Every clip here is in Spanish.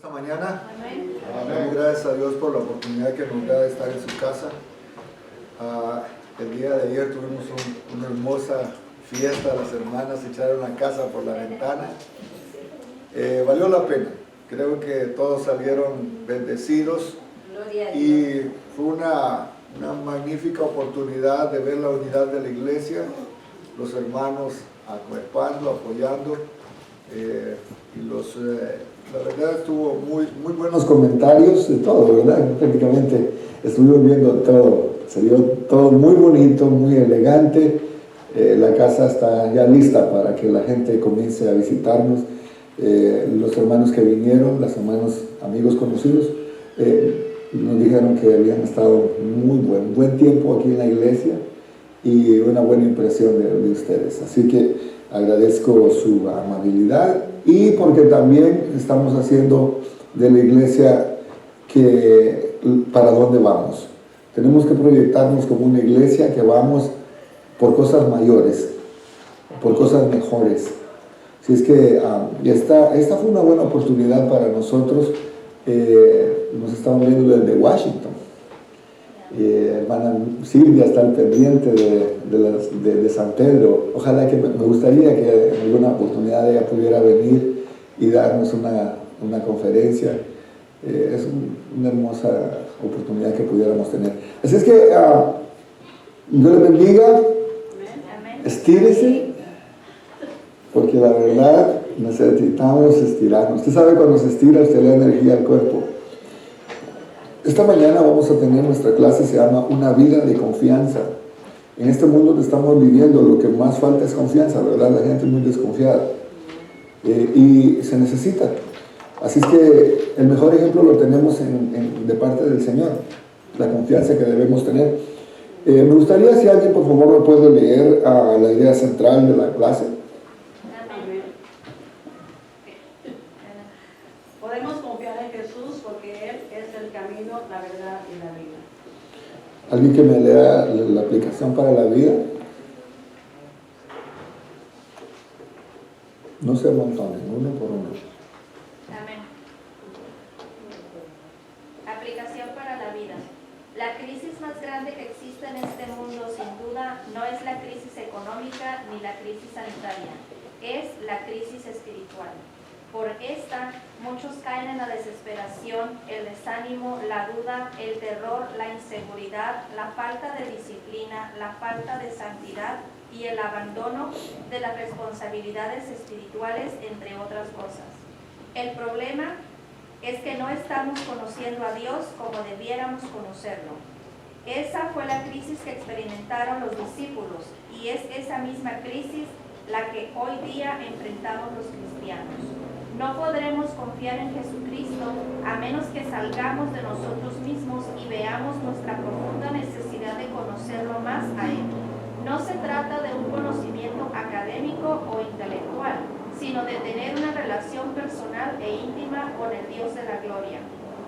esta mañana. Amén. Damos gracias a Dios por la oportunidad que nos da de estar en su casa. El día de ayer tuvimos una hermosa fiesta, las hermanas echaron la casa por la ventana. Valió la pena, creo que todos salieron bendecidos y fue una magnífica oportunidad de ver la unidad de la iglesia, los hermanos acuerpando, apoyando. La verdad estuvo muy buenos comentarios de todo, ¿verdad? Prácticamente estuvimos viendo todo, se vio todo muy bonito, muy elegante. La casa está ya lista para que la gente comience a visitarnos. Los hermanos que vinieron, los hermanos amigos conocidos, nos dijeron que habían estado muy buen tiempo aquí en la iglesia y una buena impresión de ustedes. Así que agradezco su amabilidad y porque también estamos haciendo de la iglesia que para dónde vamos. Tenemos que proyectarnos como una iglesia que vamos por cosas mayores, por cosas mejores. Así es que esta fue una buena oportunidad para nosotros. Nos estamos viendo desde Washington. Hermana Silvia está al pendiente de San Pedro. Ojalá que me gustaría que en alguna oportunidad ella pudiera venir y darnos una conferencia. Es una hermosa oportunidad que pudiéramos tener. Así es que Dios les bendiga. Estírese, porque la verdad necesitamos estirarnos. Usted sabe, cuando se estira usted le da energía al cuerpo. Esta mañana vamos a tener nuestra clase, se llama Una vida de confianza. En este mundo que estamos viviendo, lo que más falta es confianza, ¿verdad? La gente es muy desconfiada y se necesita. Así es que el mejor ejemplo lo tenemos de parte del Señor, la confianza que debemos tener. Me gustaría, si alguien por favor me puede leer la idea central de la clase. Podemos confiar en Jesús porque Él es el camino, la verdad y la vida. ¿Alguien que me lea la aplicación para la vida? No se amontonen, uno por uno. Amén. Aplicación para la vida. La crisis más grande que existe en este mundo, sin duda, no es la crisis económica ni la crisis sanitaria, es la crisis espiritual. Por esta, muchos caen en la desesperación, el desánimo, la duda, el terror, la inseguridad, la falta de disciplina, la falta de santidad y el abandono de las responsabilidades espirituales, entre otras cosas. El problema es que no estamos conociendo a Dios como debiéramos conocerlo. Esa fue la crisis que experimentaron los discípulos y es esa misma crisis la que hoy día enfrentamos los cristianos. No podremos confiar en Jesucristo a menos que salgamos de nosotros mismos y veamos nuestra profunda necesidad de conocerlo más a Él. No se trata de un conocimiento académico o intelectual, sino de tener una relación personal e íntima con el Dios de la gloria.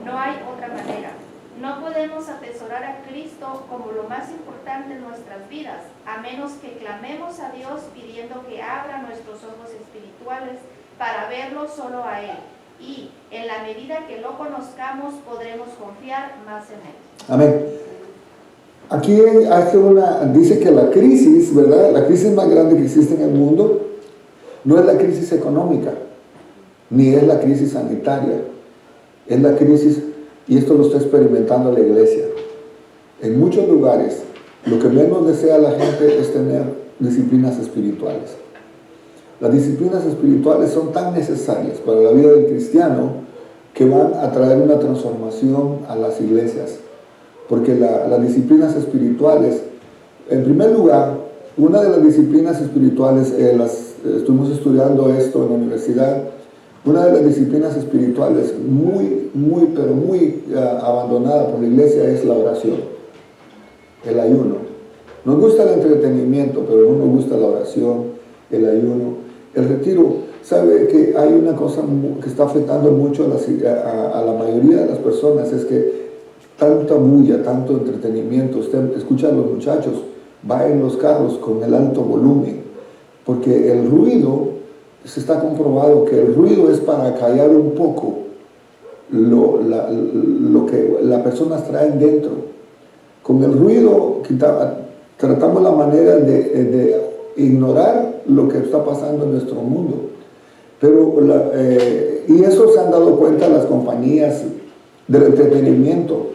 No hay otra manera. No podemos atesorar a Cristo como lo más importante en nuestras vidas, a menos que clamemos a Dios pidiendo que abra nuestros ojos espirituales para verlo solo a Él. Y en la medida que lo conozcamos, podremos confiar más en Él. Amén. Aquí dice que la crisis, ¿verdad? La crisis más grande que existe en el mundo no es la crisis económica, ni es la crisis sanitaria, es la crisis, y esto lo está experimentando la iglesia. En muchos lugares, lo que menos desea la gente es tener disciplinas espirituales. Las disciplinas espirituales son tan necesarias para la vida del cristiano que van a traer una transformación a las iglesias. Porque las disciplinas espirituales, en primer lugar, una de las disciplinas espirituales, estuvimos estudiando esto en la universidad, una de las disciplinas espirituales muy abandonada por la iglesia es la oración, el ayuno. Nos gusta el entretenimiento, pero no nos gusta la oración, el ayuno, el retiro. Sabe que hay una cosa que está afectando mucho a la mayoría de las personas, es que tanta bulla, tanto entretenimiento. Usted escucha a los muchachos, va en los carros con el alto volumen, porque el ruido, se está comprobado que el ruido es para callar un poco lo que las personas traen dentro. Con el ruido tratamos la manera de ignorar lo que está pasando en nuestro mundo. Pero y eso se han dado cuenta las compañías del entretenimiento.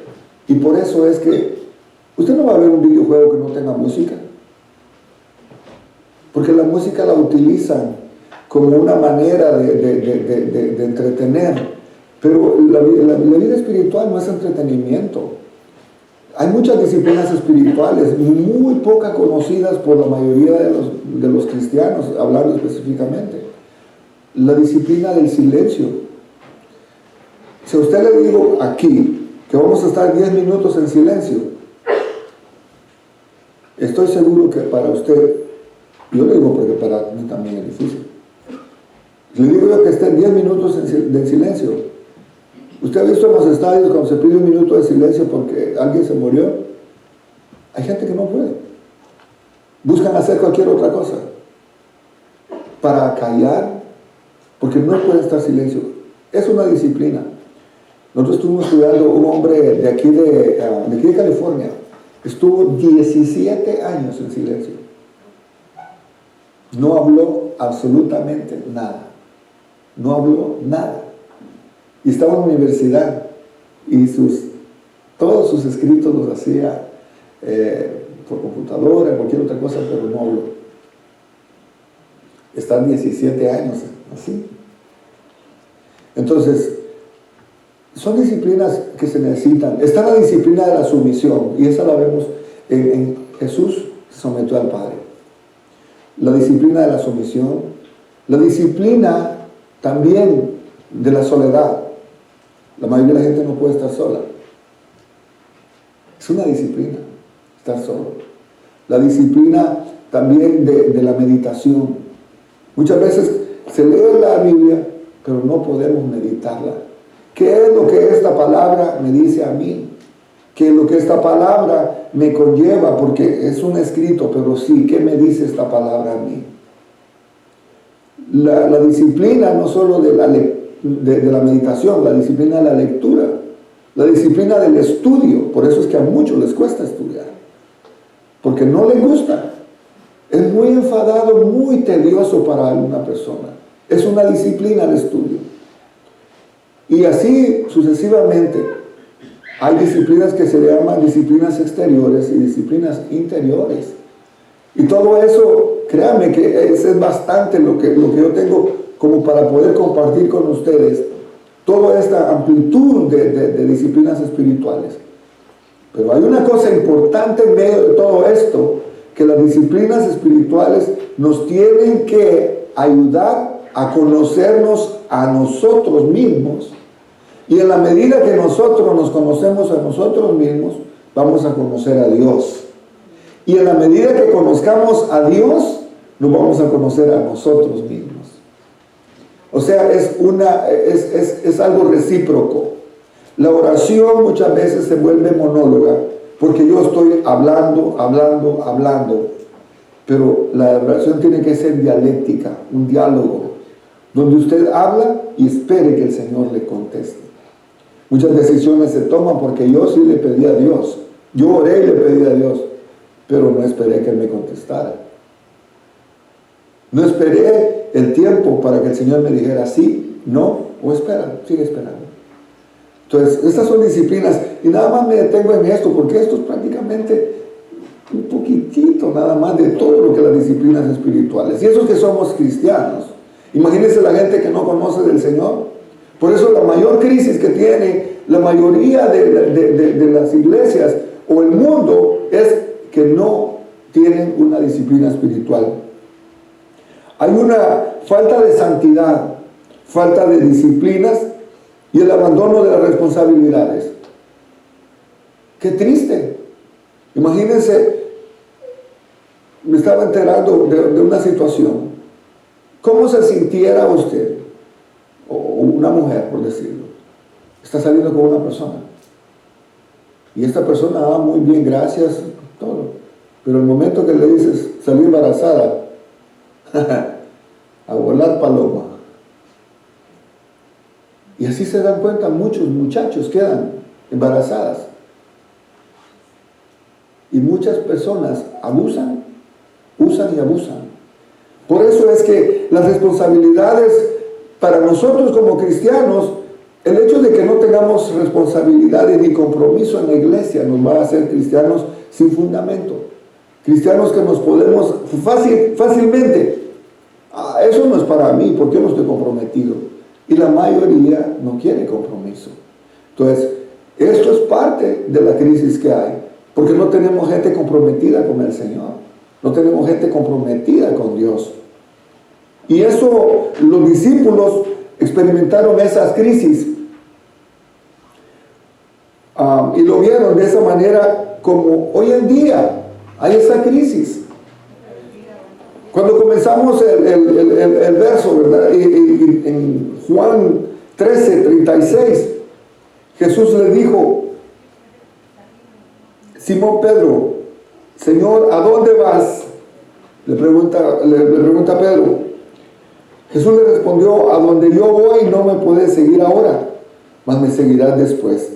Y por eso es que usted no va a ver un videojuego que no tenga música. Porque la música la utilizan como una manera de entretener. Pero la vida espiritual no es entretenimiento. Hay muchas disciplinas espirituales, muy pocas conocidas por la mayoría de los cristianos, hablando específicamente. La disciplina del silencio. Si a usted le digo aquí que vamos a estar 10 minutos en silencio, estoy seguro que para usted, yo le digo porque para mí también es difícil, le digo yo que estén 10 minutos de silencio. ¿Usted ha visto en los estadios cuando se pide un minuto de silencio porque alguien se murió? Hay gente que no puede. Buscan hacer cualquier otra cosa para callar, porque no puede estar silencio. Es una disciplina. Nosotros estuvimos estudiando un hombre de aquí de California. Estuvo 17 años en silencio. No habló absolutamente nada. No habló nada. Y estaba en la universidad y todos sus escritos los hacía por computadora, cualquier otra cosa, pero no habló. Están 17 años así. Entonces, son disciplinas que se necesitan. Está la disciplina de la sumisión, y esa la vemos en Jesús se sometió al Padre. La disciplina de la sumisión, la disciplina también de la soledad. La mayoría de la gente no puede estar sola. Es una disciplina, estar solo. La disciplina también de la meditación. Muchas veces se lee la Biblia, pero no podemos meditarla. ¿Qué es lo que esta palabra me dice a mí? ¿Qué es lo que esta palabra me conlleva? Porque es un escrito, pero sí, ¿qué me dice esta palabra a mí? La disciplina no solo de la meditación, la disciplina de la lectura, la disciplina del estudio. Por eso es que a muchos les cuesta estudiar, porque no les gusta. Es muy enfadado, muy tedioso para alguna persona. Es una disciplina de estudio. Y así sucesivamente. Hay disciplinas que se le llaman disciplinas exteriores y disciplinas interiores. Y todo eso, créanme que es bastante lo que yo tengo como para poder compartir con ustedes toda esta amplitud de disciplinas espirituales. Pero hay una cosa importante en medio de todo esto, que las disciplinas espirituales nos tienen que ayudar a conocernos a nosotros mismos, y en la medida que nosotros nos conocemos a nosotros mismos, vamos a conocer a Dios. Y en la medida que conozcamos a Dios, nos vamos a conocer a nosotros mismos. O sea, es algo recíproco. La oración muchas veces se vuelve monóloga, porque yo estoy hablando, pero la oración tiene que ser dialéctica, un diálogo, donde usted habla y espere que el Señor le conteste. Muchas decisiones se toman porque yo sí le pedí a Dios, yo oré y le pedí a Dios, pero no esperé que Él me contestara. No esperé el tiempo para que el Señor me dijera sí, no, o espera, sigue esperando. Entonces, estas son disciplinas, y nada más me detengo en esto, porque esto es prácticamente un poquitito nada más de todo lo que las disciplinas espirituales. Y eso que somos cristianos. Imagínense la gente que no conoce del Señor. Por eso la mayor crisis que tiene la mayoría de las iglesias o el mundo es que no tienen una disciplina espiritual. Hay una falta de santidad, falta de disciplinas y el abandono de las responsabilidades. ¡Qué triste! Imagínense, me estaba enterando de una situación. ¿Cómo se sintiera usted, o una mujer, por decirlo, está saliendo con una persona? Y esta persona, muy bien, gracias, todo. Pero el momento que le dices, salí embarazada, a volar paloma. Y así se dan cuenta, muchos muchachos quedan embarazadas. Y muchas personas abusan, usan y abusan. Por eso es que las responsabilidades para nosotros como cristianos, el hecho de que no tengamos responsabilidades ni compromiso en la iglesia nos va a hacer cristianos sin fundamento. Cristianos que nos podemos fácilmente, eso no es para mí, porque yo no estoy comprometido. Y la mayoría no quiere compromiso. Entonces, esto es parte de la crisis que hay, porque no tenemos gente comprometida con el Señor. No tenemos gente comprometida con Dios. Y eso, los discípulos experimentaron esas crisis. Y lo vieron de esa manera, como hoy en día hay esa crisis. Cuando comenzamos el verso, ¿verdad? En Juan 13:36, Jesús le dijo: Simón Pedro, Señor, ¿a dónde vas? Le pregunta Pedro. Jesús le respondió: a donde yo voy no me puedes seguir ahora, mas me seguirás después.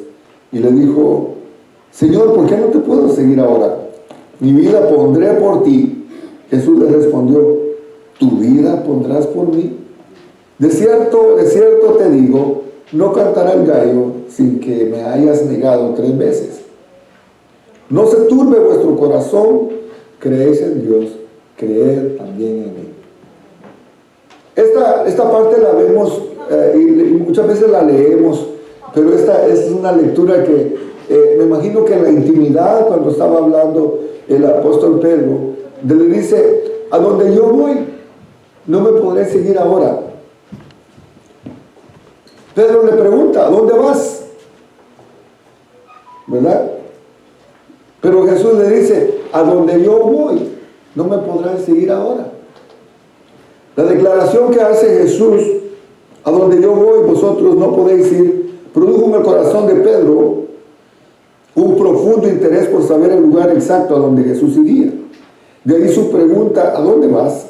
Y le dijo: Señor, ¿por qué no te puedo seguir ahora? Mi vida pondré por ti. Jesús le respondió: ¿tu vida pondrás por mí? De cierto te digo, no cantará el gallo sin que me hayas negado 3 veces. No se turbe vuestro corazón, creéis en Dios, creed también en mí. Esta parte la vemos y muchas veces la leemos, pero esta es una lectura que me imagino que en la intimidad, cuando estaba hablando el apóstol Pedro, le dice: a donde yo voy no me podré seguir ahora. Pedro le pregunta: ¿a dónde vas? ¿Verdad? Pero Jesús le dice: a donde yo voy no me podrán seguir ahora. La declaración que hace Jesús: a donde yo voy vosotros no podéis ir, produjo en el corazón de Pedro un profundo interés por saber el lugar exacto a donde Jesús iría. De ahí su pregunta: ¿a dónde vas?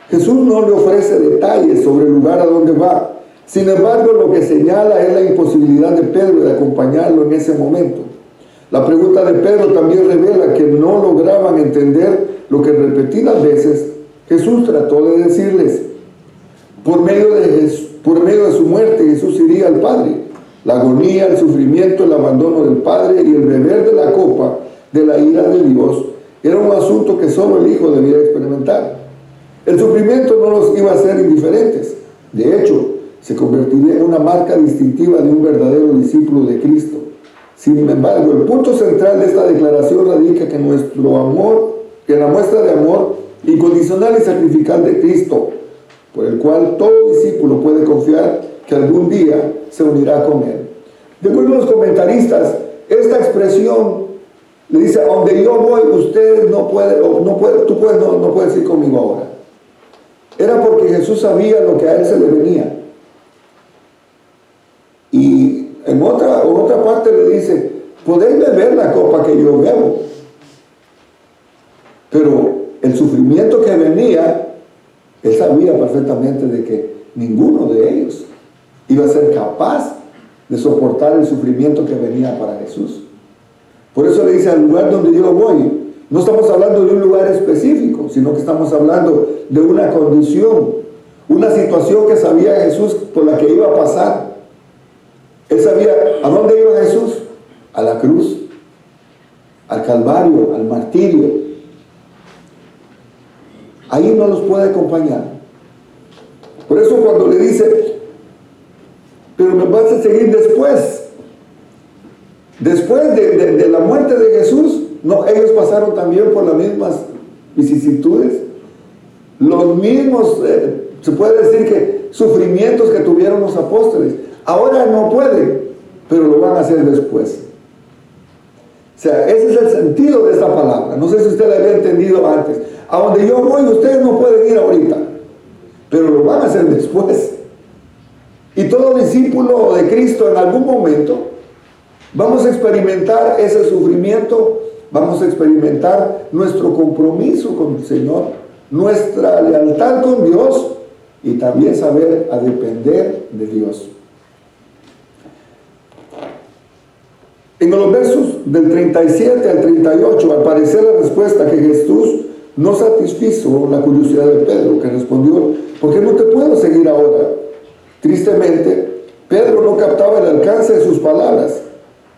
Jesús no le ofrece detalles sobre el lugar a donde va. Sin embargo, lo que señala es la imposibilidad de Pedro de acompañarlo en ese momento. La pregunta de Pedro también revela que no lograban entender lo que repetidas veces Jesús trató de decirles. Por medio de su muerte, Jesús iría al Padre. La agonía, el sufrimiento, el abandono del Padre y el beber de la copa de la ira de Dios era un asunto que solo el Hijo debía experimentar. El sufrimiento no los iba a hacer indiferentes. De hecho, se convertiría en una marca distintiva de un verdadero discípulo de Cristo. Sin embargo, el punto central de esta declaración radica que en la muestra de amor incondicional y sacrificial de Cristo, por el cual todo discípulo puede confiar que algún día se unirá con Él. De acuerdo a los comentaristas, esta expresión le dice: a donde yo voy, usted no puedes ir conmigo ahora. Era porque Jesús sabía lo que a Él se le venía. Y en otra parte le dice: podéis beber la copa que yo bebo. Pero el sufrimiento que venía, Él sabía perfectamente de que ninguno de ellos iba a ser capaz de soportar el sufrimiento que venía para Jesús. Por eso le dice: al lugar donde yo voy. No estamos hablando de un lugar específico, sino que estamos hablando de una condición, una situación que sabía Jesús por la que iba a pasar. Él sabía a dónde iba Jesús: a la cruz, al Calvario, al martirio. Ahí no los puede acompañar. Por eso cuando le dice: pero me vas a seguir después de la muerte de Jesús. No, ellos pasaron también por las mismas vicisitudes, los mismos, se puede decir que sufrimientos que tuvieron los apóstoles. Ahora no pueden, pero lo van a hacer después. O sea, ese es el sentido de esta palabra. No sé si usted la había entendido antes. A donde yo voy, ustedes no pueden ir ahorita, pero lo van a hacer después. Y todo discípulo de Cristo en algún momento vamos a experimentar ese sufrimiento, vamos a experimentar nuestro compromiso con el Señor, nuestra lealtad con Dios y también saber a depender de Dios. En los versos del 37 al 38, al parecer la respuesta que Jesús no satisfizo la curiosidad de Pedro, que respondió: ¿por qué no te puedo seguir ahora? Tristemente, Pedro no captaba el alcance de sus palabras,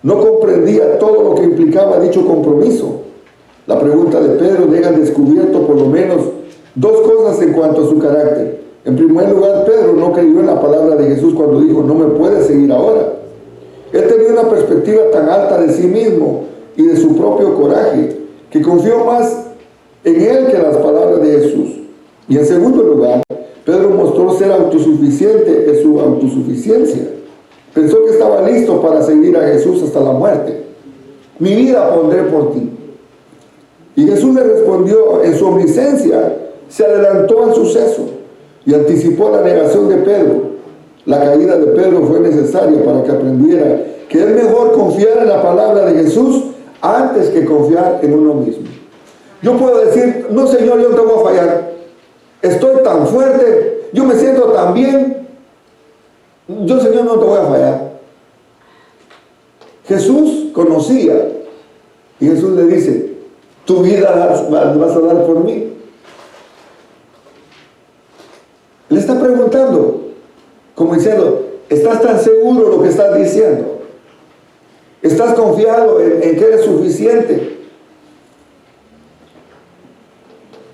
no comprendía todo lo que implicaba dicho compromiso. La pregunta de Pedro deja al descubierto por lo menos dos cosas en cuanto a su carácter. En primer lugar, Pedro no creyó en la palabra de Jesús cuando dijo: no me puedes seguir ahora. Él tenía una perspectiva tan alta de sí mismo y de su propio coraje, que confió más en él que en las palabras de Jesús. Y en segundo lugar, Pedro mostró ser autosuficiente en su autosuficiencia. Pensó que estaba listo para seguir a Jesús hasta la muerte. Mi vida pondré por ti. Y Jesús le respondió en su omnisciencia, se adelantó al suceso y anticipó la negación de Pedro. La caída de Pedro fue necesaria para que aprendiera que es mejor confiar en la palabra de Jesús antes que confiar en uno mismo. Yo puedo decir: no, Señor, yo no te voy a fallar. Estoy tan fuerte, yo me siento tan bien. Yo, Señor, no te voy a fallar. Jesús conocía y Jesús le dice: tu vida vas a dar por mí. Le está preguntando, como diciendo: ¿estás tan seguro de lo que estás diciendo? ¿Estás confiado en que eres suficiente?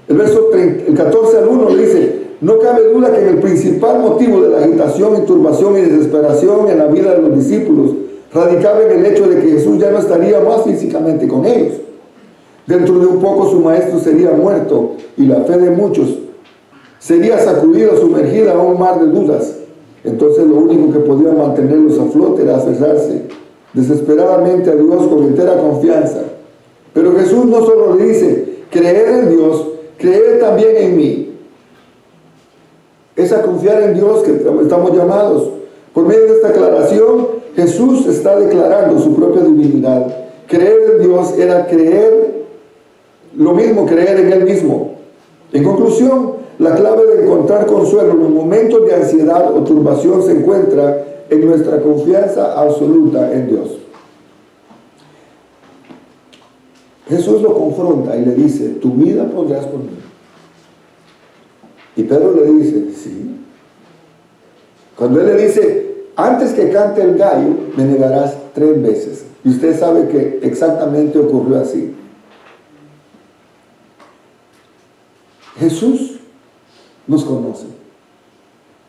El 14 al 1 le dice: no cabe duda que el principal motivo de la agitación y turbación y desesperación en la vida de los discípulos radicaba en el hecho de que Jesús ya no estaría más físicamente con ellos. Dentro de un poco su maestro sería muerto y la fe de muchos sería sacudida, sumergida a un mar de dudas. Entonces lo único que podía mantenerlos a flote era aferrarse desesperadamente a Dios con entera confianza. Pero Jesús no solo le dice: creer en Dios, creer también en mí. Es a confiar en Dios que estamos llamados. Por medio de esta aclaración, Jesús está declarando su propia divinidad. Creer en Dios era creer lo mismo, creer en Él mismo. En conclusión, la clave de encontrar consuelo en los momentos de ansiedad o turbación se encuentra en nuestra confianza absoluta en Dios. Jesús lo confronta y le dice: tu vida pondrás por mí. Y Pedro le dice: sí. Cuando él le dice: antes que cante el gallo, me negarás 3 veces. Y usted sabe que exactamente ocurrió así. Jesús nos conoce.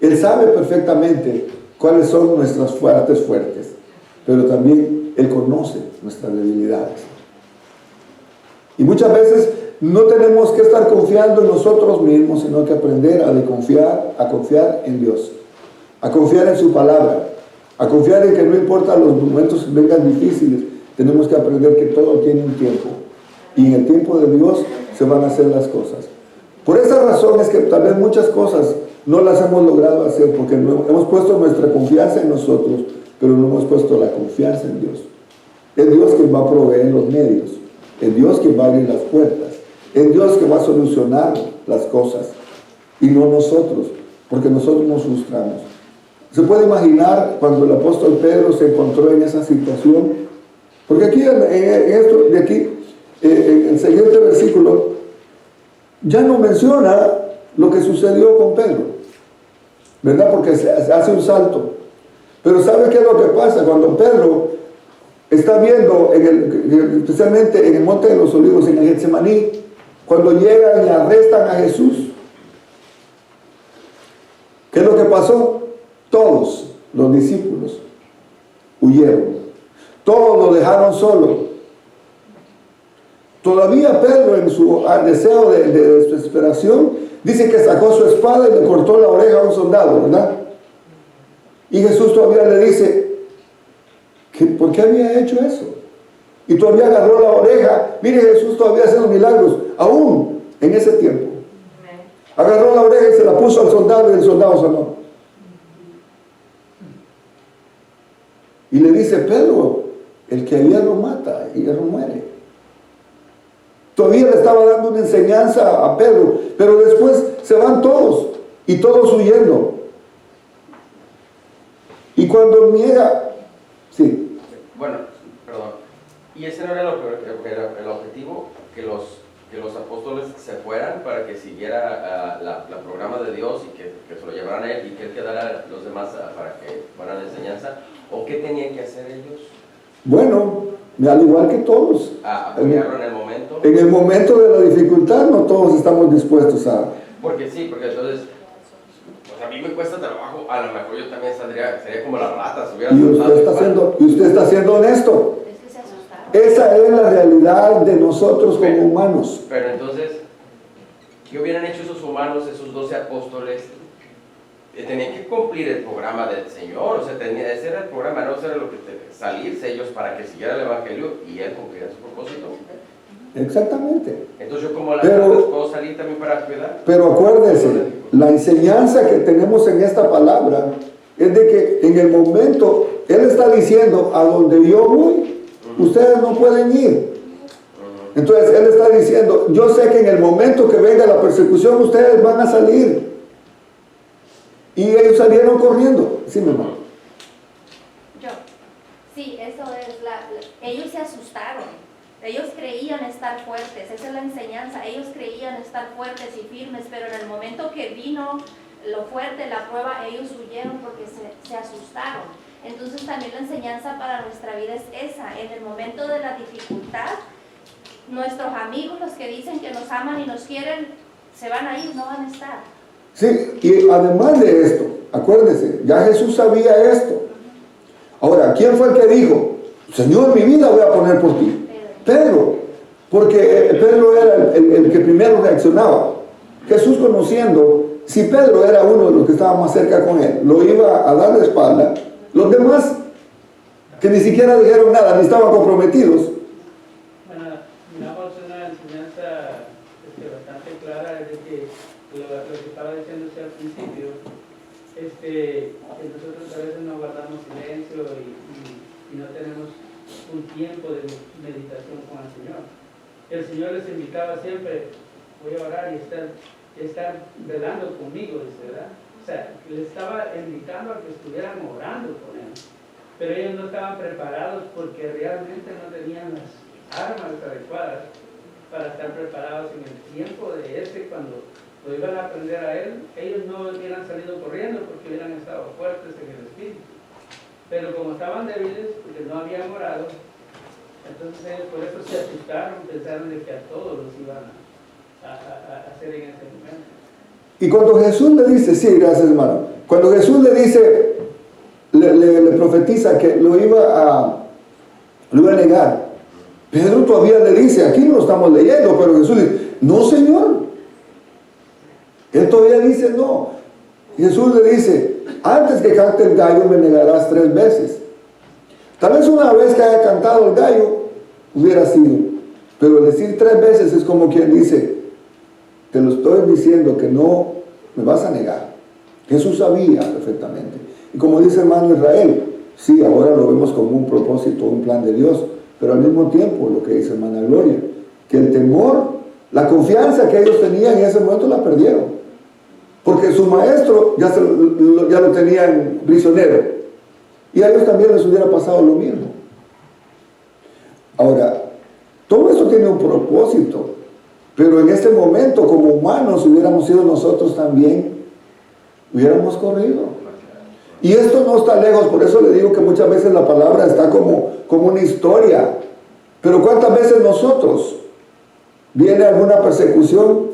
Él sabe perfectamente cuáles son nuestras partes fuertes, pero también Él conoce nuestras debilidades. Y muchas veces no tenemos que estar confiando en nosotros mismos, sino que aprender a confiar en Dios, a confiar en su palabra, a confiar en que no importa los momentos que vengan difíciles, tenemos que aprender que todo tiene un tiempo. Y en el tiempo de Dios se van a hacer las cosas. Por esa razón es que tal vez muchas cosas no las hemos logrado hacer, porque no, hemos puesto nuestra confianza en nosotros, pero no hemos puesto la confianza en Dios. Es Dios quien va a proveer los medios, es Dios quien va a abrir las puertas, es Dios que va a solucionar las cosas, y no nosotros, porque nosotros nos frustramos. ¿Se puede imaginar cuando el apóstol Pedro se encontró en esa situación? Porque aquí, en el siguiente versículo, ya no menciona lo que sucedió con Pedro, ¿verdad? Porque se hace un salto. Pero ¿sabe qué es lo que pasa? Cuando Pedro está viendo, especialmente en el Monte de los Olivos, en el Getsemaní, cuando llegan y arrestan a Jesús, ¿qué es lo que pasó? Todos los discípulos huyeron. Todos lo dejaron solo. Todavía Pedro, en su deseo de desesperación, dice que sacó su espada y le cortó la oreja a un soldado, ¿verdad? Y Jesús todavía le dice que ¿por qué había hecho eso? Y todavía agarró la oreja. Mire, Jesús todavía haciendo milagros, aún en ese tiempo. Agarró la oreja y se la puso al soldado, y el soldado sanó. Y le dice: Pedro, el que a hierro mata, y hierro muere. Todavía le estaba dando una enseñanza a Pedro, pero después se van todos, y todos huyendo. Y cuando niega, sí. Bueno, perdón. ¿Y ese no era el objetivo? Que los apóstoles se fueran para que siguiera la programa de Dios y que se lo llevaran a él y que él quedara a los demás para que fueran la enseñanza. ¿O qué tenían que hacer ellos? Bueno, al igual que todos. ¿Apoyarlo en el momento? En el momento de la dificultad no todos estamos dispuestos a... Porque sí, porque entonces, pues a mí me cuesta trabajo, a lo mejor yo también sería como las ratas. Y usted está siendo honesto. Es que se asustaron. Esa es la realidad de nosotros como humanos. Pero entonces, ¿qué hubieran hecho esos humanos, esos 12 apóstoles? Tenían que cumplir el programa del Señor, o sea, ese era el programa, no era lo que salirse ellos para que siguiera el Evangelio y él cumpliera su propósito. Exactamente. Entonces yo como puedo salir también para cuidar. Pero acuérdese, la enseñanza que tenemos en esta palabra es de que en el momento, Él está diciendo, a donde yo voy, ustedes no pueden ir. Entonces Él está diciendo, yo sé que en el momento que venga la persecución, ustedes van a salir. Y ellos salieron corriendo. Sí, mi hermano. Sí, eso es ellos se asustaron. Ellos creían estar fuertes, esa es la enseñanza. Ellos creían estar fuertes y firmes, pero en el momento que vino lo fuerte, la prueba, ellos huyeron porque se asustaron. Entonces también la enseñanza para nuestra vida es esa. En el momento de la dificultad, nuestros amigos, los que dicen que nos aman y nos quieren, se van a ir, no van a estar. Sí, y además de esto, acuérdense, ya Jesús sabía esto. Ahora, ¿quién fue el que dijo, Señor, mi vida voy a poner por ti? Pedro, porque Pedro era el que primero reaccionaba. Jesús, conociendo, si Pedro era uno de los que estaba más cerca con él, lo iba a dar la espalda. Los demás, que ni siquiera dijeron nada, ni estaban comprometidos. Bueno, miramos una enseñanza bastante clara de que lo que estaba diciéndose al principio, que nosotros a veces no guardamos silencio y no tenemos un tiempo de meditación con el Señor. El Señor les invitaba siempre, voy a orar y estar velando conmigo, ¿verdad? O sea, les estaba invitando a que estuvieran orando con Él. Pero ellos no estaban preparados porque realmente no tenían las armas adecuadas para estar preparados en el tiempo de cuando lo iban a aprender a Él. Ellos no hubieran salido corriendo porque hubieran estado fuertes en el espíritu. Pero como estaban débiles, porque no habían orado, entonces ellos por eso se asustaron, pensaron de que a todos los iban a hacer en ese momento. Y cuando Jesús le dice, sí, gracias hermano, cuando Jesús le dice, le profetiza que lo iba a negar, Pedro todavía le dice, aquí no lo estamos leyendo, pero Jesús dice, no Señor. Él todavía dice no. Jesús le dice, antes que cante el gallo me negarás 3 veces. Tal vez una vez que haya cantado el gallo hubiera sido, pero el decir 3 veces es como quien dice, te lo estoy diciendo que no me vas a negar. Jesús sabía perfectamente. Y como dice hermano Israel, sí, ahora lo vemos como un propósito, un plan de Dios, pero al mismo tiempo lo que dice hermana Gloria, que el temor, la confianza que ellos tenían en ese momento la perdieron. Porque su maestro ya lo tenían prisionero. Y a ellos también les hubiera pasado lo mismo. Ahora, todo esto tiene un propósito. Pero en este momento, como humanos, hubiéramos sido nosotros también, hubiéramos corrido. Y esto no está lejos, por eso le digo que muchas veces la palabra está como una historia. Pero ¿cuántas veces nosotros viene alguna persecución?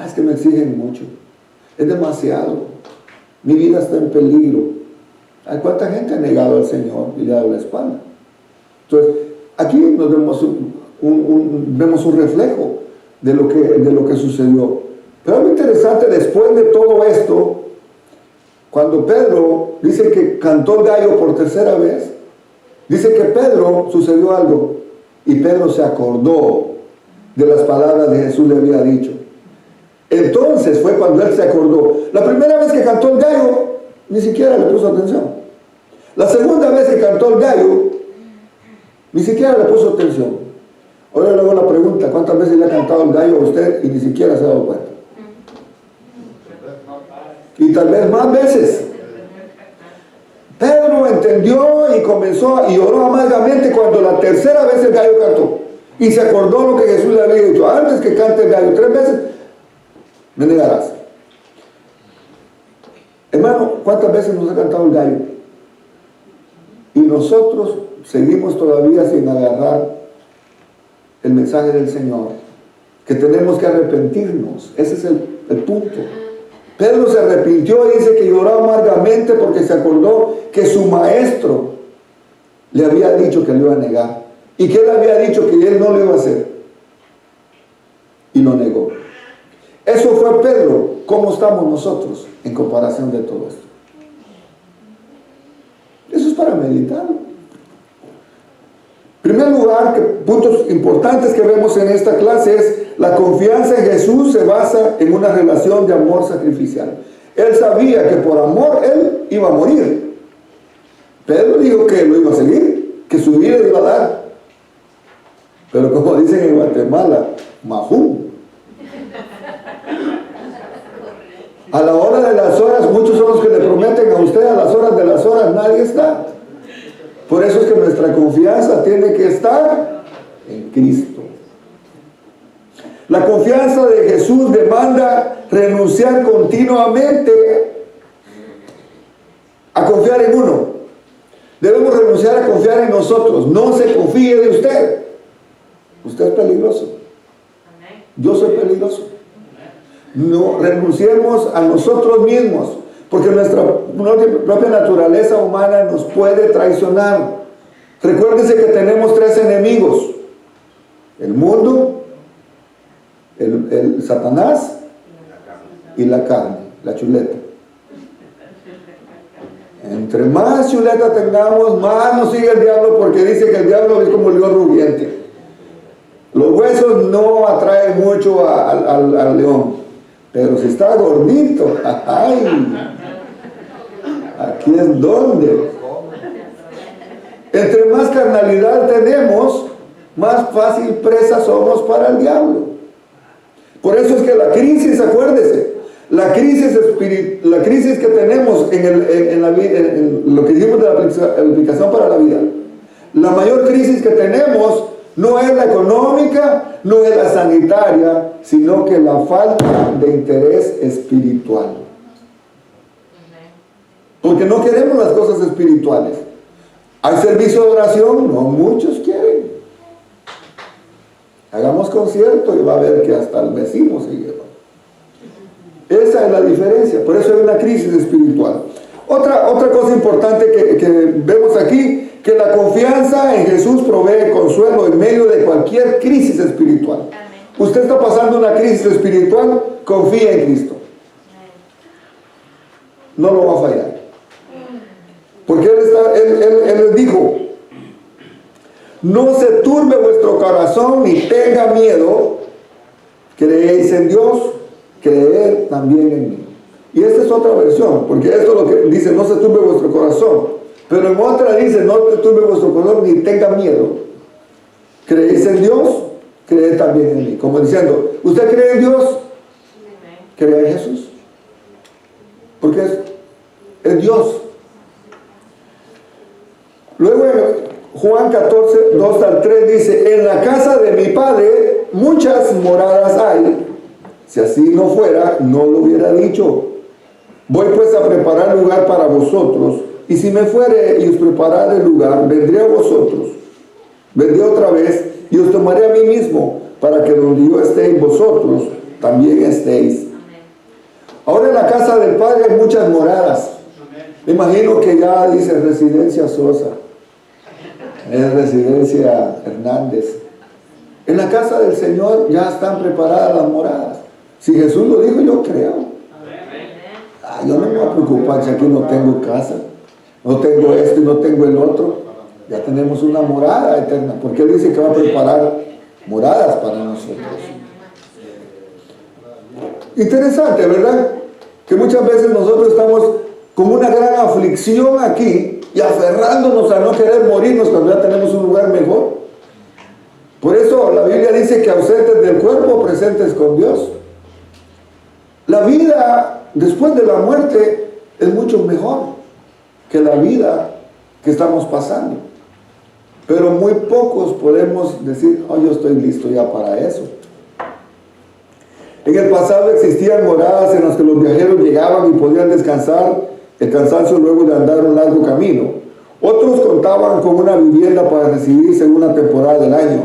Es que me exigen mucho. Es demasiado. Mi vida está en peligro. ¿Cuánta gente ha negado al Señor y le ha dado la espalda? Entonces, aquí nos vemos vemos un reflejo de lo que sucedió. Pero es muy interesante, después de todo esto, cuando Pedro dice que cantó el gallo por 3ª vez, dice que Pedro sucedió algo y Pedro se acordó de las palabras de Jesús le había dicho. Entonces fue cuando él se acordó. La primera vez que cantó el gallo, ni siquiera le puso atención. La segunda vez que cantó el gallo, ni siquiera le puso atención. Ahora le hago la pregunta, ¿cuántas veces le ha cantado el gallo a usted y ni siquiera se ha dado cuenta? Y tal vez más veces. Pedro encendió y comenzó y oró amargamente cuando la tercera vez el gallo cantó. Y se acordó lo que Jesús le había dicho: antes que cante el gallo 3 veces, me negarás. Hermano, ¿cuántas veces nos ha cantado el gallo? Y nosotros seguimos todavía sin agarrar el mensaje del Señor, que tenemos que arrepentirnos. Ese es el punto. Pedro se arrepintió y dice que lloró amargamente porque se acordó que su maestro le había dicho que lo iba a negar y que él había dicho que él no lo iba a hacer, y lo negó. Eso fue Pedro. ¿Cómo estamos nosotros en comparación de todo esto? Eso es para meditar. En primer lugar, puntos importantes que vemos en esta clase es: la confianza en Jesús se basa en una relación de amor sacrificial. Él sabía que por amor él iba a morir. Pedro dijo que lo iba a seguir, que su vida le iba a dar. Pero como dicen en Guatemala, majú. A la hora de las horas, muchos son los que le prometen a usted, a las horas de las horas nadie está. Por eso es que nuestra confianza tiene que estar en Cristo. La confianza de Jesús demanda renunciar continuamente a confiar en uno. Debemos renunciar a confiar en nosotros. No se confíe de usted. Usted es peligroso. Yo soy peligroso. No renunciemos a nosotros mismos, porque nuestra propia naturaleza humana nos puede traicionar. Recuérdense que tenemos 3 enemigos: el mundo, el Satanás y la carne, la chuleta. Entre más chuleta tengamos, más nos sigue el diablo, porque dice que el diablo es como el león rugiente. Los huesos no atraen mucho al león, pero si está gordito, ¡ay! Aquí es donde. Entre más carnalidad tenemos, más fácil presa somos para el diablo. Por eso es que la crisis, acuérdese, la crisis que tenemos en lo que dijimos de la aplicación para la vida, la mayor crisis que tenemos no es la económica, no es la sanitaria, sino que la falta de interés espiritual. Porque no queremos las cosas espirituales. ¿Hay servicio de oración? No muchos quieren. Hagamos concierto y va a ver que hasta el vecino se lleva. Esa es la diferencia. Por eso hay una crisis espiritual. Otra cosa importante que vemos aquí, que la confianza en Jesús provee consuelo en medio de cualquier crisis espiritual. Amén. Usted está pasando una crisis espiritual, confía en Cristo. No lo va a fallar. Porque Él dijo: no se turbe vuestro corazón ni tenga miedo. Creéis en Dios, creed también en mí. Y esta es otra versión, porque esto es lo que dice: no se turbe vuestro corazón. Pero en otra dice: no se turbe vuestro corazón ni tenga miedo. Creéis en Dios, creed también en mí. Como diciendo, ¿usted cree en Dios? ¿Cree en Jesús? Porque es Dios. Luego en Juan 14, 2 al 3 dice: en la casa de mi Padre muchas moradas hay. Si así no fuera, no lo hubiera dicho. Voy pues a preparar lugar para vosotros, y si me fuere y os preparare el lugar, vendré a vosotros. Vendré otra vez y os tomaré a mí mismo, para que donde yo esté, vosotros también estéis. Ahora en la casa del Padre hay muchas moradas. Me imagino que ya dice Residencia Sosa, es Residencia Hernández. En la casa del Señor ya están preparadas las moradas. Si Jesús lo dijo, yo creo. Yo no me voy a preocupar si aquí no tengo casa, no tengo esto y no tengo el otro. Ya tenemos una morada eterna, porque Él dice que va a preparar moradas para nosotros. Interesante, ¿verdad? Que muchas veces nosotros estamos con una gran aflicción aquí y aferrándonos a no querer morirnos cuando ya tenemos un lugar mejor. Por eso la Biblia dice que ausentes del cuerpo, presentes con Dios. La vida después de la muerte es mucho mejor que la vida que estamos pasando. Pero muy pocos podemos decir, oh, yo estoy listo ya para eso. En el pasado existían moradas en las que los viajeros llegaban y podían descansar el cansancio luego de andar un largo camino. Otros contaban con una vivienda para recibirse en una temporada del año.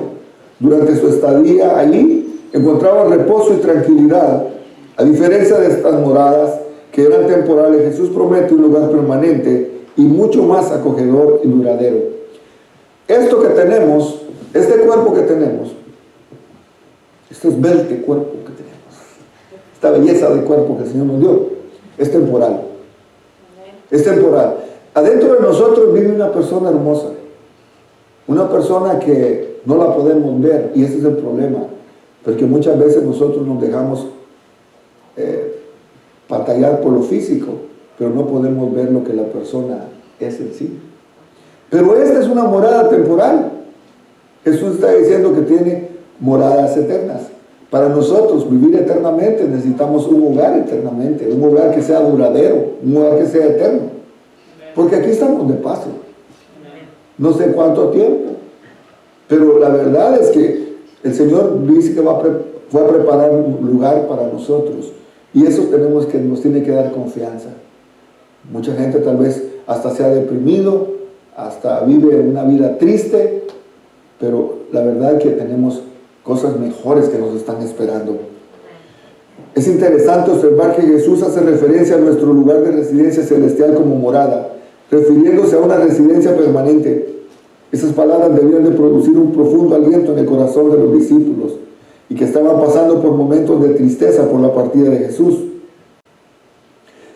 Durante su estadía allí encontraban reposo y tranquilidad. A diferencia de estas moradas que eran temporales, Jesús promete un lugar permanente y mucho más acogedor y duradero. Esto que tenemos, este cuerpo que tenemos, este esbelte cuerpo que tenemos, esta belleza de cuerpo que el Señor nos dio, es temporal. Es temporal. Adentro de nosotros vive una persona hermosa, una persona que no la podemos ver, y ese es el problema, porque muchas veces nosotros nos dejamos batallar por lo físico, pero no podemos ver lo que la persona es en sí. Pero esta es una morada temporal. Jesús está diciendo que tiene moradas eternas. Para nosotros vivir eternamente necesitamos un hogar eternamente, un hogar que sea duradero, un hogar que sea eterno. Porque aquí estamos de paso. No sé cuánto tiempo. Pero la verdad es que el Señor dice que fue a preparar un lugar para nosotros. Y eso nos tiene que dar confianza. Mucha gente tal vez hasta se ha deprimido, hasta vive una vida triste, pero la verdad es que tenemos cosas mejores que nos están esperando. Es interesante observar que Jesús hace referencia a nuestro lugar de residencia celestial como morada, refiriéndose a una residencia permanente. Esas palabras debían de producir un profundo aliento en el corazón de los discípulos y que estaban pasando por momentos de tristeza por la partida de Jesús.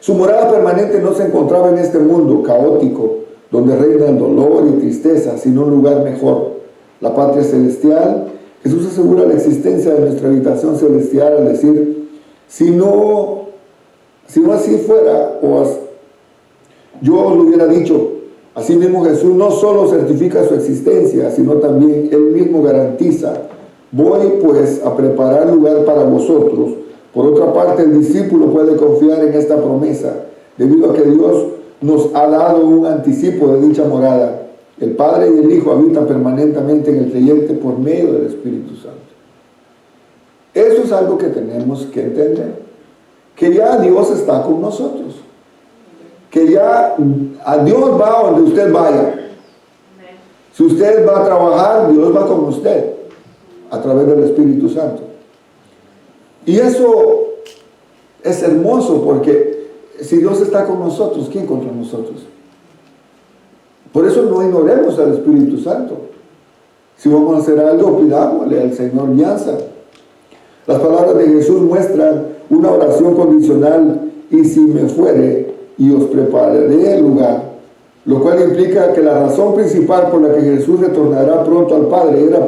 Su morada permanente no se encontraba en este mundo caótico, donde reina el dolor y tristeza, sino un lugar mejor, la patria celestial. Jesús asegura la existencia de nuestra habitación celestial al decir, si no así fuera, yo os lo hubiera dicho. Así mismo Jesús no solo certifica su existencia, sino también Él mismo garantiza, voy pues a preparar lugar para vosotros. Por otra parte, el discípulo puede confiar en esta promesa, debido a que Dios nos ha dado un anticipo de dicha morada. El Padre y el Hijo habitan permanentemente en el creyente por medio del Espíritu Santo. Eso es algo que tenemos que entender, que ya Dios está con nosotros, que ya a Dios va donde usted vaya. Si usted va a trabajar, Dios va con usted a través del Espíritu Santo. Y eso es hermoso, porque si Dios está con nosotros, ¿quién contra nosotros? Por eso no ignoremos al Espíritu Santo. Si vamos a hacer algo, pidámosle al Señor guianza. Las palabras de Jesús muestran una oración condicional: y si me fuere, y os prepararé el lugar. Lo cual implica que la razón principal por la que Jesús retornará pronto al Padre era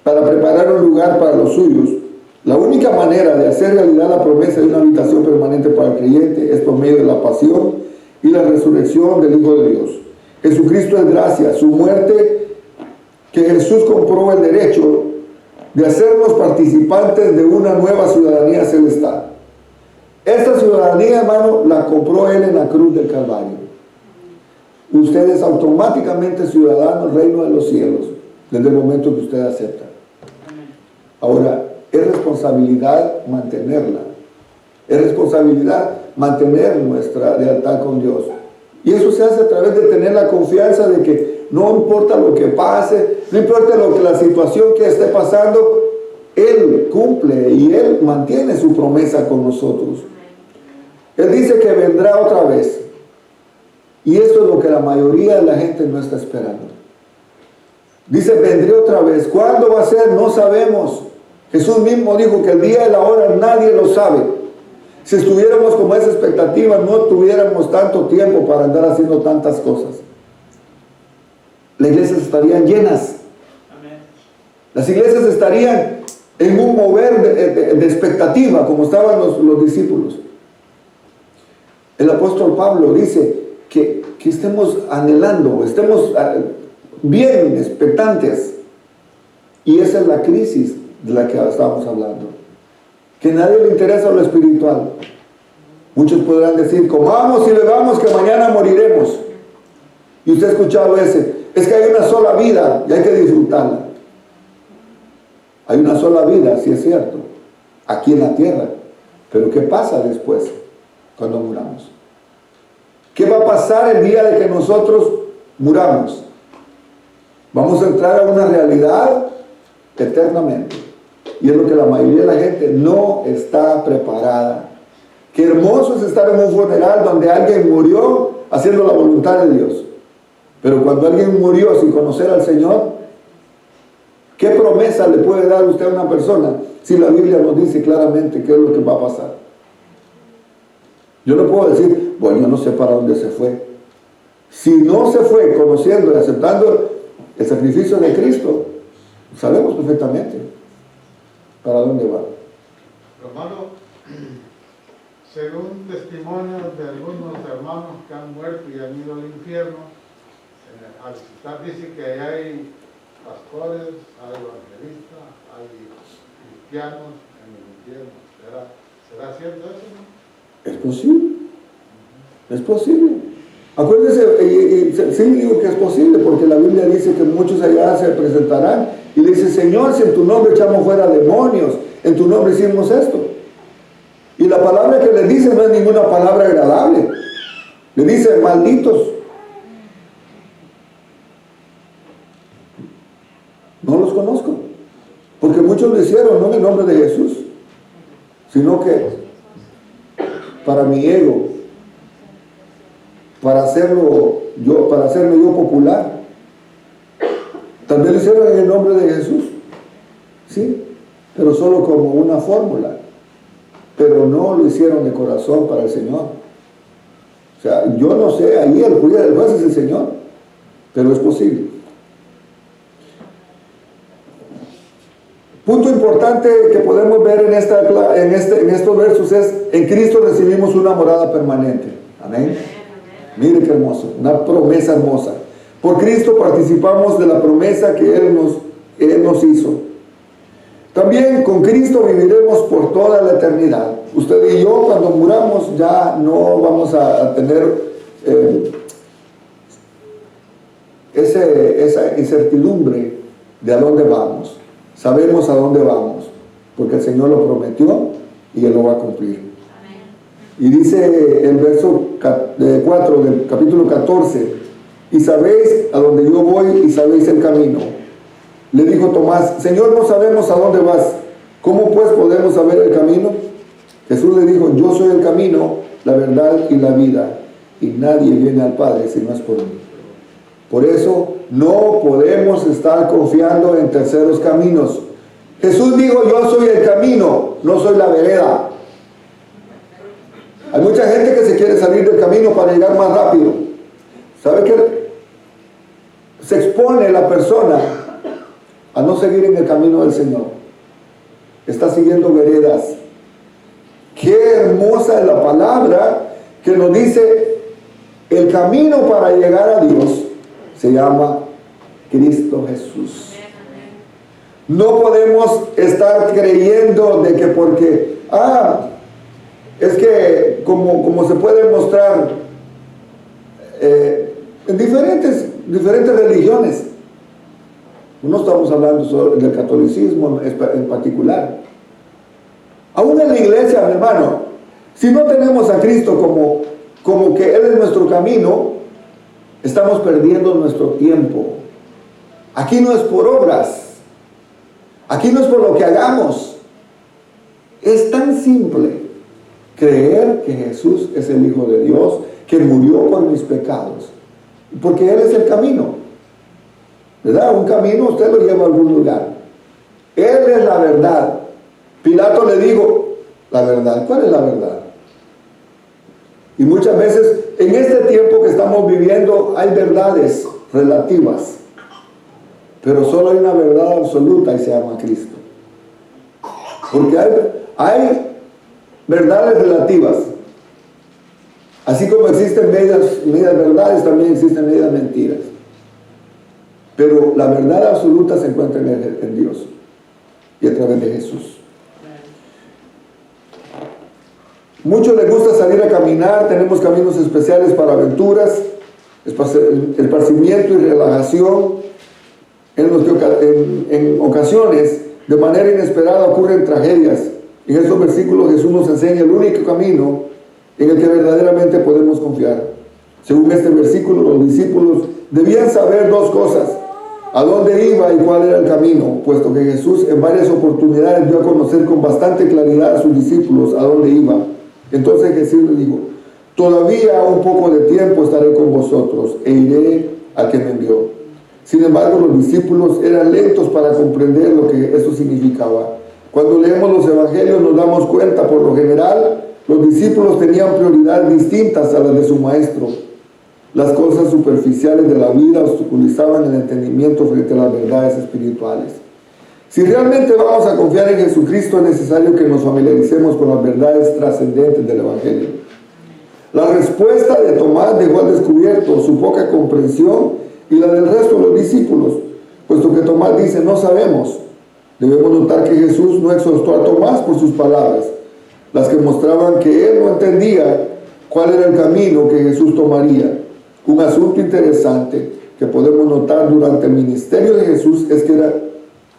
para preparar un lugar para los suyos. La única manera de hacer realidad la promesa de una habitación permanente para el creyente es por medio de la pasión y la resurrección del Hijo de Dios. Jesucristo es gracia, su muerte, que Jesús compró el derecho de hacernos participantes de una nueva ciudadanía celestial. Esta ciudadanía, hermano, la compró Él en la cruz del Calvario. Usted es automáticamente ciudadano del reino de los cielos desde el momento que usted acepta. Ahora, es responsabilidad mantenerla. Es responsabilidad mantener nuestra lealtad con Dios. Y eso se hace a través de tener la confianza de que no importa lo que pase, no importa la situación que esté pasando, Él cumple y Él mantiene su promesa con nosotros. Él dice que vendrá otra vez. Y eso es lo que la mayoría de la gente no está esperando. Dice, vendré otra vez. ¿Cuándo va a ser? No sabemos. Jesús mismo dijo que el día y la hora nadie lo sabe. Si estuviéramos como esa expectativa, no tuviéramos tanto tiempo para andar haciendo tantas cosas. Las iglesias estarían llenas. Las iglesias estarían en un mover de expectativa, como estaban los discípulos. El apóstol Pablo dice que estemos anhelando, estemos bien expectantes. Y esa es la crisis de la que estamos hablando. Que a nadie le interesa lo espiritual. Muchos podrán decir, comamos y bebamos que mañana moriremos. Y usted ha escuchado ese, es que hay una sola vida y hay que disfrutarla. Hay una sola vida, sí es cierto, aquí en la tierra. Pero ¿qué pasa después, cuando muramos? ¿Qué va a pasar el día de que nosotros muramos? Vamos a entrar a una realidad eternamente. Y es lo que la mayoría de la gente no está preparada. Qué hermoso es estar en un funeral donde alguien murió haciendo la voluntad de Dios. Pero cuando alguien murió sin conocer al Señor, ¿qué promesa le puede dar usted a una persona si la Biblia nos dice claramente qué es lo que va a pasar? Yo no puedo decir, bueno, yo no sé para dónde se fue. Si no se fue conociendo y aceptando el sacrificio de Cristo, sabemos perfectamente para dónde va. Hermano, según testimonios de algunos hermanos que han muerto y han ido al infierno, al citar dice que hay pastores, hay evangelistas, hay cristianos en el infierno. ¿Será cierto eso, no? Es posible. Es posible. Acuérdense, sí digo que es posible, porque la Biblia dice que muchos allá se presentarán y le dice, Señor, si en tu nombre echamos fuera demonios, en tu nombre hicimos esto. Y la palabra que le dice no es ninguna palabra agradable. Le dice, malditos. No los conozco, porque muchos lo hicieron, no en el nombre de Jesús, sino que para mi ego, para hacerlo yo popular. También lo hicieron en el nombre de Jesús, sí, pero solo como una fórmula, pero no lo hicieron de corazón para el Señor. O sea, yo no sé, ahí el juez es el Señor, pero es posible. Punto importante que podemos ver en estos versos es, en Cristo recibimos una morada permanente. Amén. Miren qué hermoso, una promesa hermosa. Por Cristo participamos de la promesa que Él nos hizo. También con Cristo viviremos por toda la eternidad. Usted y yo, cuando muramos, ya no vamos a tener esa incertidumbre de a dónde vamos. Sabemos a dónde vamos, porque el Señor lo prometió y Él lo va a cumplir. Y dice el verso 4 del capítulo 14, y sabéis a dónde yo voy y sabéis el camino. Le dijo Tomás, Señor, no sabemos a dónde vas, ¿cómo pues podemos saber el camino? Jesús le dijo, yo soy el camino, la verdad y la vida, y nadie viene al Padre si no es por mí. Por eso no podemos estar confiando en terceros caminos. Jesús dijo, yo soy el camino, no soy la vereda. Hay mucha gente que se quiere salir del camino para llegar más rápido. ¿Sabe qué? Se expone la persona a no seguir en el camino del Señor. Está siguiendo veredas. Qué hermosa es la palabra que nos dice, el camino para llegar a Dios se llama Cristo Jesús. No podemos estar creyendo de que porque, es que como se puede mostrar en diferentes religiones, no estamos hablando solo del catolicismo en particular, aún en la iglesia, mi hermano, si no tenemos a Cristo como que Él es nuestro camino, estamos perdiendo nuestro tiempo. Aquí no es por obras, aquí no es por lo que hagamos. Es tan simple creer que Jesús es el Hijo de Dios, que murió por mis pecados, porque Él es el camino, ¿verdad? Un camino usted lo lleva a algún lugar. Él es la verdad. Pilato le dijo, la verdad, ¿cuál es la verdad? Y muchas veces en este tiempo que estamos viviendo hay verdades relativas, pero solo hay una verdad absoluta y se llama Cristo. Porque hay verdades relativas. Así como existen medias verdades, también existen medias mentiras. Pero la verdad absoluta se encuentra en Dios y a través de Jesús. Muchos les gusta salir a caminar, tenemos caminos especiales para aventuras, esparcimiento y relajación, en ocasiones, de manera inesperada, ocurren tragedias. En estos versículos Jesús nos enseña el único camino en el que verdaderamente podemos confiar. Según este versículo, los discípulos debían saber dos cosas: a dónde iba y cuál era el camino, puesto que Jesús en varias oportunidades dio a conocer con bastante claridad a sus discípulos a dónde iba. Entonces Jesús les dijo: todavía un poco de tiempo estaré con vosotros e iré al que me envió. Sin embargo, los discípulos eran lentos para comprender lo que eso significaba. Cuando leemos los evangelios nos damos cuenta, por lo general, los discípulos tenían prioridades distintas a las de su maestro. Las cosas superficiales de la vida obstaculizaban el entendimiento frente a las verdades espirituales. Si realmente vamos a confiar en Jesucristo, es necesario que nos familiaricemos con las verdades trascendentes del evangelio. La respuesta de Tomás dejó al descubierto su poca comprensión y la del resto de los discípulos, puesto que Tomás dice: no sabemos. Debemos notar que Jesús no exhortó a Tomás por sus palabras, las que mostraban que él no entendía cuál era el camino que Jesús tomaría. Un asunto interesante que podemos notar durante el ministerio de Jesús es que era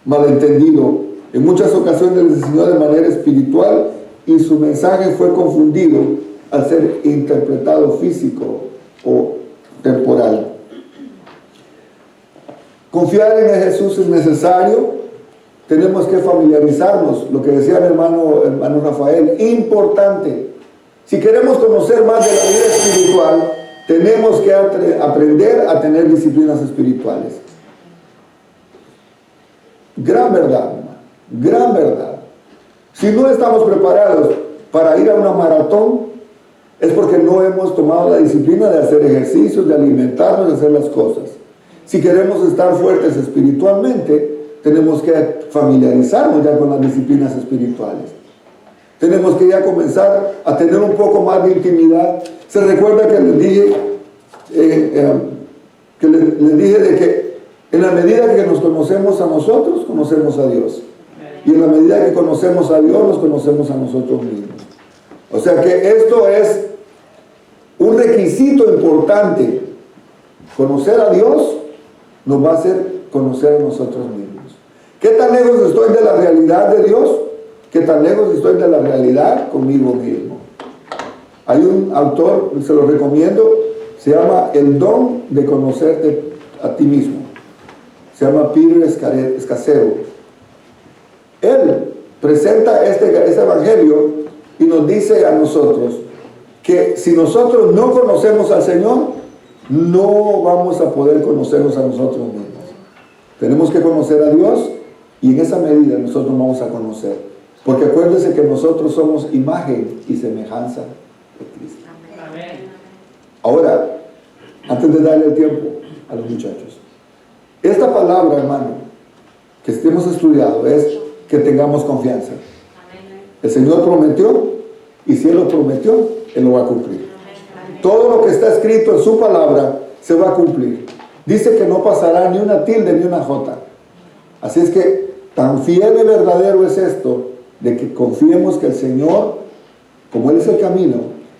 malentendido. En muchas ocasiones les enseñó de manera espiritual y su mensaje fue confundido al ser interpretado físico o temporal. Confiar en Jesús es necesario. Tenemos que familiarizarnos, lo que decía mi hermano Rafael, importante. Si queremos conocer más de la vida espiritual, tenemos que aprender a tener disciplinas espirituales. Gran verdad, hermano, gran verdad. Si no estamos preparados para ir a una maratón, es porque no hemos tomado la disciplina de hacer ejercicios, de alimentarnos, de hacer las cosas. Si queremos estar fuertes espiritualmente, tenemos que familiarizarnos ya con las disciplinas espirituales. Tenemos que ya comenzar a tener un poco más de intimidad. Se recuerda que les dije, les dije de que en la medida que nos conocemos a nosotros, conocemos a Dios. Y en la medida que conocemos a Dios, nos conocemos a nosotros mismos. O sea que esto es un requisito importante. Conocer a Dios nos va a hacer conocer a nosotros mismos. ¿Qué tan lejos estoy de la realidad de Dios? ¿Qué tan lejos estoy de la realidad conmigo mismo? Hay un autor, se lo recomiendo, se llama El don de conocerte a ti mismo. Se llama Peter Scazzero. Él presenta este evangelio y nos dice a nosotros que si nosotros no conocemos al Señor, no vamos a poder conocernos a nosotros mismos. Tenemos que conocer a Dios y en esa medida nosotros vamos a conocer. Porque acuérdense que nosotros somos imagen y semejanza de Cristo. Amén. Ahora, antes de darle el tiempo a los muchachos, esta palabra, hermano, que hemos estudiado es que tengamos confianza. El Señor prometió y si Él lo prometió, Él lo va a cumplir. Todo lo que está escrito en su palabra se va a cumplir. Dice que no pasará ni una tilde ni una jota. Así es que tan fiel y verdadero es esto, de que confiemos que el Señor, como Él es el camino,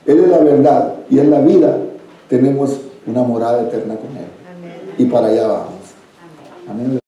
Él es la verdad y es la vida, tenemos una morada eterna con Él. Amén. Y para allá vamos. Amén.